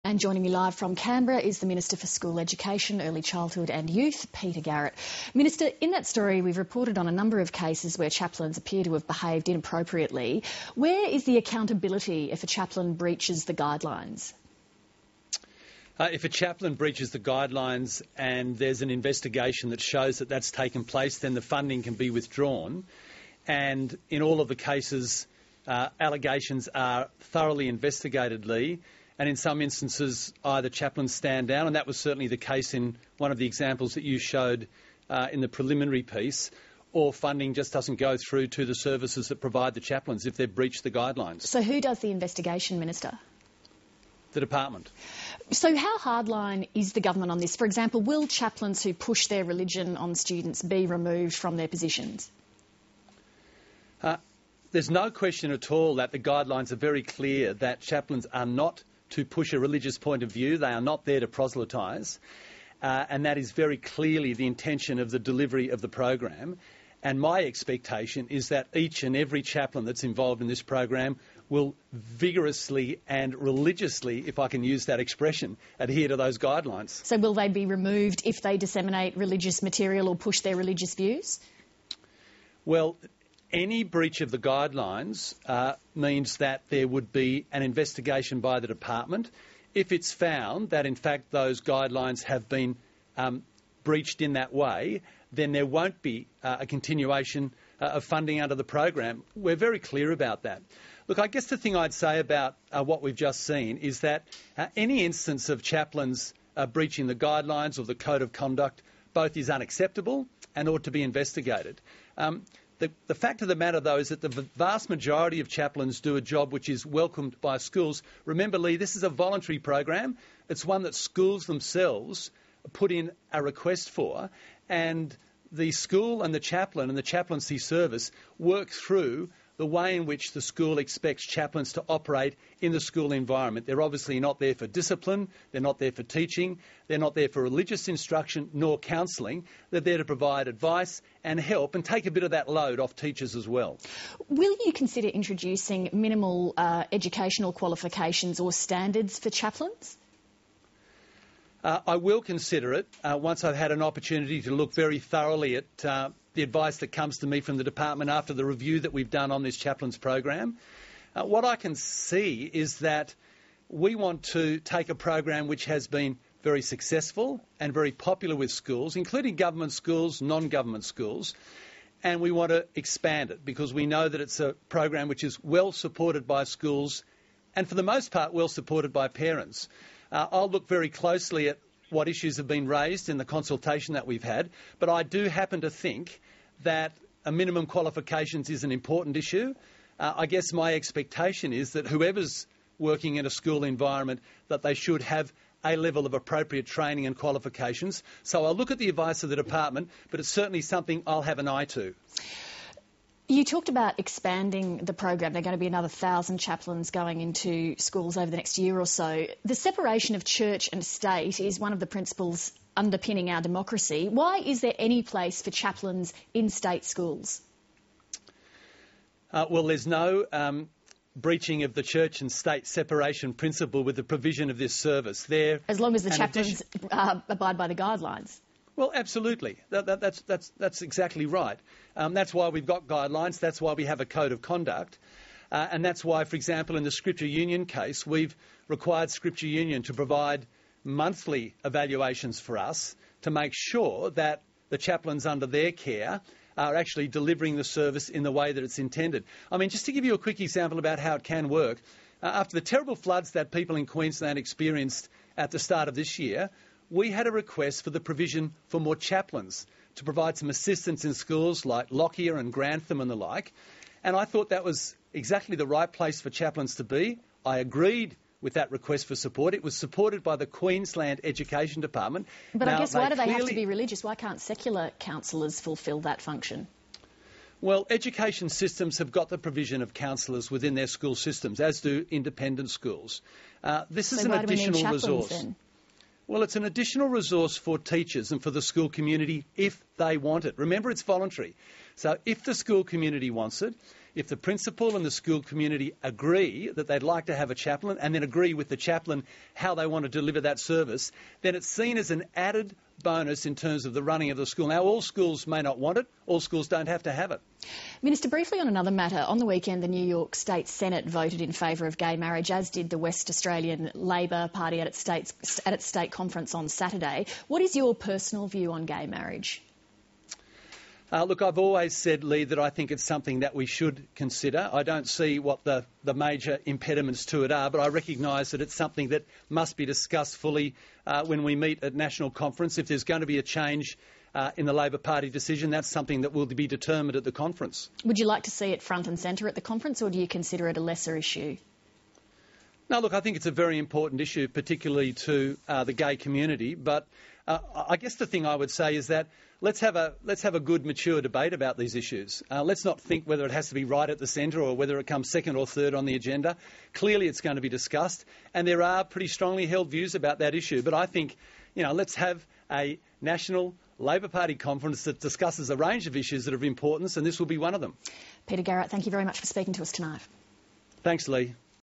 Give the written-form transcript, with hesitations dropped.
And joining me live from Canberra is the Minister for School Education, Early Childhood and Youth, Peter Garrett. Minister, in that story we've reported on a number of cases where chaplains appear to have behaved inappropriately. Where is the accountability if a chaplain breaches the guidelines? If a chaplain breaches the guidelines and there's an investigation that shows that that's taken place, then the funding can be withdrawn. And in all of the cases, allegations are thoroughly investigated, Lee. And in some instances, either chaplains stand down, and that was certainly the case in one of the examples that you showed in the preliminary piece, or funding just doesn't go through to the services that provide the chaplains if they've breached the guidelines. So who does the investigation, Minister? The department. So how hardline is the government on this? For example, will chaplains who push their religion on students be removed from their positions? There's no question at all that the guidelines are very clear that chaplains are not to push a religious point of view. They are not there to proselytise. And that is very clearly the intention of the delivery of the program. And my expectation is that each and every chaplain that's involved in this program will vigorously and religiously, if I can use that expression, adhere to those guidelines. So will they be removed if they disseminate religious material or push their religious views? Well, any breach of the guidelines means that there would be an investigation by the department. If it's found that, in fact, those guidelines have been breached in that way, then there won't be a continuation of funding under the program. We're very clear about that. Look, I guess the thing I'd say about what we've just seen is that any instance of chaplains breaching the guidelines or the code of conduct both is unacceptable and ought to be investigated. The fact of the matter, though, is that the vast majority of chaplains do a job which is welcomed by schools. Remember, Lee, this is a voluntary program. It's one that schools themselves put in a request for, and the school and the chaplaincy service work through the way in which the school expects chaplains to operate in the school environment. They're obviously not there for discipline, they're not there for teaching, they're not there for religious instruction nor counselling. They're there to provide advice and help and take a bit of that load off teachers as well. Will you consider introducing minimal educational qualifications or standards for chaplains? I will consider it once I've had an opportunity to look very thoroughly at the advice that comes to me from the department after the review that we've done on this chaplains program. What I can see is that we want to take a program which has been very successful and very popular with schools, including government schools, non-government schools, and we want to expand it because we know that it's a program which is well supported by schools and for the most part well supported by parents. I'll look very closely at what issues have been raised in the consultation that we've had, but I do happen to think that a minimum qualifications is an important issue. I guess my expectation is that whoever's working in a school environment, that they should have a level of appropriate training and qualifications. So I'll look at the advice of the department, but it's certainly something I'll have an eye to. You talked about expanding the program. There are going to be another 1,000 chaplains going into schools over the next year or so. The separation of church and state is one of the principles underpinning our democracy. Why is there any place for chaplains in state schools? Well, there's no breaching of the church and state separation principle with the provision of this service. As long as the chaplains abide by the guidelines. Well, absolutely. That's exactly right. That's why we've got guidelines. That's why we have a code of conduct. And that's why, for example, in the Scripture Union case, we've required Scripture Union to provide monthly evaluations for us to make sure that the chaplains under their care are actually delivering the service in the way that it's intended. I mean, just to give you a quick example about how it can work, after the terrible floods that people in Queensland experienced at the start of this year, we had a request for the provision for more chaplains to provide some assistance in schools like Lockyer and Grantham and the like. And I thought that was exactly the right place for chaplains to be. I agreed with that request for support. It was supported by the Queensland Education Department. But now, I guess why do they have to be religious? Why can't secular counsellors fulfil that function? Well, education systems have got the provision of counsellors within their school systems, as do independent schools. This is an additional resource. Then? Well, it's an additional resource for teachers and for the school community if they want it. Remember, it's voluntary. So if the school community wants it, if the principal and the school community agree that they'd like to have a chaplain and then agree with the chaplain how they want to deliver that service, then it's seen as an added bonus in terms of the running of the school. Now, all schools may not want it. All schools don't have to have it. Minister, briefly on another matter, on the weekend the New York State Senate voted in favour of gay marriage, as did the West Australian Labor Party at its state conference on Saturday. What is your personal view on gay marriage? Look, I've always said, Lee, that I think it's something that we should consider. I don't see what the major impediments to it are, but I recognise that it's something that must be discussed fully when we meet at National Conference. If there's going to be a change in the Labor Party decision, that's something that will be determined at the conference. Would you like to see it front and centre at the conference, or do you consider it a lesser issue? No, look, I think it's a very important issue, particularly to the gay community. But I guess the thing I would say is that let's have a good, mature debate about these issues. Let's not think whether it has to be right at the centre or whether it comes second or third on the agenda. Clearly, it's going to be discussed, and there are pretty strongly held views about that issue. But I think, let's have a national Labor Party conference that discusses a range of issues that are of importance, and this will be one of them. Peter Garrett, thank you very much for speaking to us tonight. Thanks, Lee.